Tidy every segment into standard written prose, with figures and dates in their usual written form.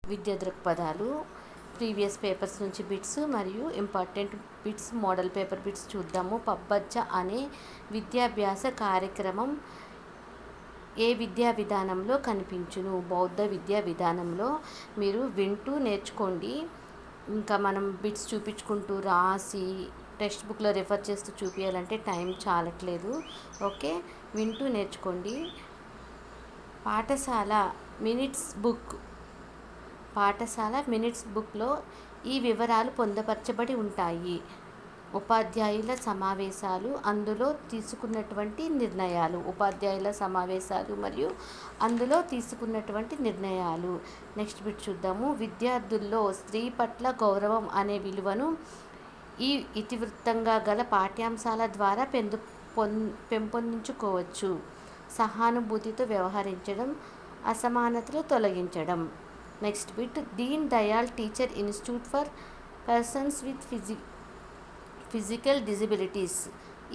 విద్యా దృక్పథాలు, previous papers నుంచి bits మరియు important bits, model paper bits చూద్దాము. పబ్బజ్జ అనే విద్యాభ్యాస కార్యక్రమం ఏ విద్యా విధానంలో కనిపించును? బౌద్ధ విద్యా విధానంలో. మీరు వింటూ నేర్చుకోండి. ఇంకా మనం బిట్స్ చూపించుకుంటూ రాసి టెక్స్ట్ బుక్లో రెఫర్ చేస్తూ చూపించాలంటే టైం చాలట్లేదు. ఓకే, వింటూ నేర్చుకోండి. పాఠశాల మినిట్స్ బుక్లో ఈ వివరాలు పొందుపరచబడి ఉంటాయి. ఉపాధ్యాయుల సమావేశాలు, అందులో తీసుకున్నటువంటి నిర్ణయాలు. ఉపాధ్యాయుల సమావేశాలు మరియు అందులో తీసుకున్నటువంటి నిర్ణయాలు. నెక్స్ట్ బిట్ చూద్దాము. విద్యార్థుల్లో స్త్రీ పట్ల గౌరవం అనే విలువను ఈ ఇతివృత్తంగా గల పాఠ్యాంశాల ద్వారా పెంపొందించుకోవచ్చు. సహానుభూతితో వ్యవహరించడం, అసమానతలు తొలగించడం. Next bit. Deen Dayal teacher institute for persons with physical disabilities.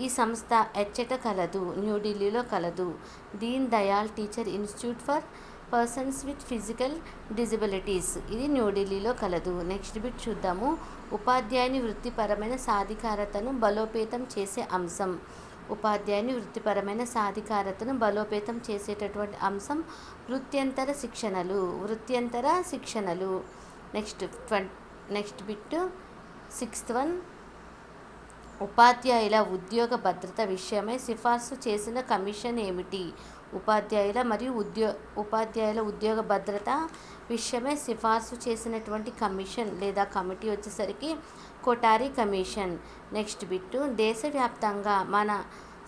ఈ సంస్థ ఎచ్చట కలదు? న్యూఢిల్లీలో కలదు. Deen Dayal teacher institute for persons with physical disabilities, ఇది న్యూఢిల్లీలో కలదు. నెక్స్ట్ బిట్ చూద్దాము. ఉపాధ్యాయుని వృత్తిపరమైన సాధికారతను బలోపేతం చేసే అంశం. ఉపాధ్యాయుని వృత్తిపరమైన సాధికారతను బలోపేతం చేసేటటువంటి అంశం వృత్యంతర శిక్షణలు. Next bit 6th one. ఉపాధ్యాయుల ఉద్యోగ భద్రత విషయమై సిఫార్సు చేసిన కమిషన్ ఏమిటి? ఉపాధ్యాయుల ఉద్యోగ భద్రత విషయమై సిఫార్సు చేసినటువంటి కమిషన్ లేదా కమిటీ వచ్చేసరికి కొఠారి కమిషన్. Next bit. దేశవ్యాప్తంగా మన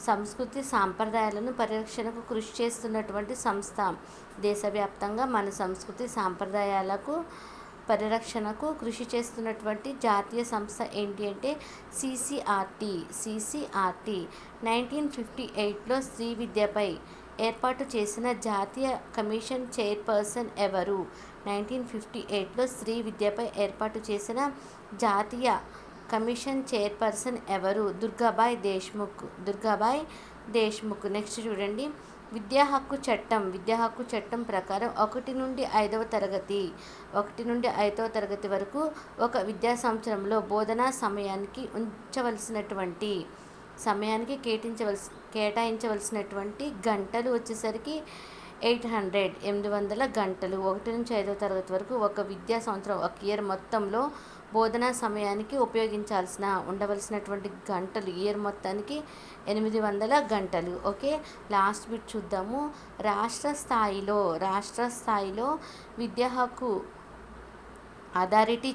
సంస్కృతి సాంప్రదాయాలను పరిరక్షణకు కృషి చేస్తున్నటువంటి సంస్థ. దేశవ్యాప్తంగా మన సంస్కృతి సాంప్రదాయాలకు పరిరక్షణకు కృషి చేస్తున్నటువంటి జాతీయ సంస్థ ఏంటి అంటే CCRT. 1958లో స్త్రీ విద్యపై ఏర్పాటు చేసిన జాతీయ కమిషన్ చైర్పర్సన్ ఎవరు? 1958లో స్త్రీ విద్యపై ఏర్పాటు చేసిన జాతీయ కమిషన్ చైర్పర్సన్ ఎవరు? దుర్గాబాయ్ దేశ్ముఖ్. నెక్స్ట్ చూడండి. విద్యా హక్కు చట్టం ప్రకారం 1 నుండి 5వ తరగతి వరకు ఒక విద్యా సంవత్సరంలో బోధనా సమయానికి కేటాయించవలసినటువంటి గంటలు వచ్చేసరికి 800 గంటలు. 1 నుంచి 5వ తరగతి వరకు ఒక విద్యా సంవత్సరం, ఒక ఇయర్ మొత్తంలో బోధనా సమయానికి ఉండవలసినటువంటి గంటలు ఇయర్ మొత్తానికి 800 గంటలు. ఓకే, లాస్ట్ బిట్ చూద్దాము. రాష్ట్ర స్థాయిలో విద్యా హక్కు అథారిటీ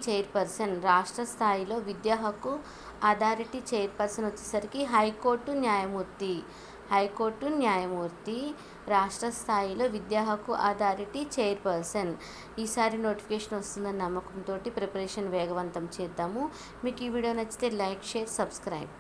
చైర్పర్సన్ వచ్చేసరికి హైకోర్టు న్యాయమూర్తి రాష్ట్ర స్థాయిలో విద్యా హక్కు అథారిటీ చైర్పర్సన్. ఈసారి నోటిఫికేషన్ వస్తుందన్న నమ్మకంతో ప్రిపరేషన్ వేగవంతం చేద్దాము. మీకు ఈ వీడియో నచ్చితే లైక్, షేర్, సబ్స్క్రైబ్.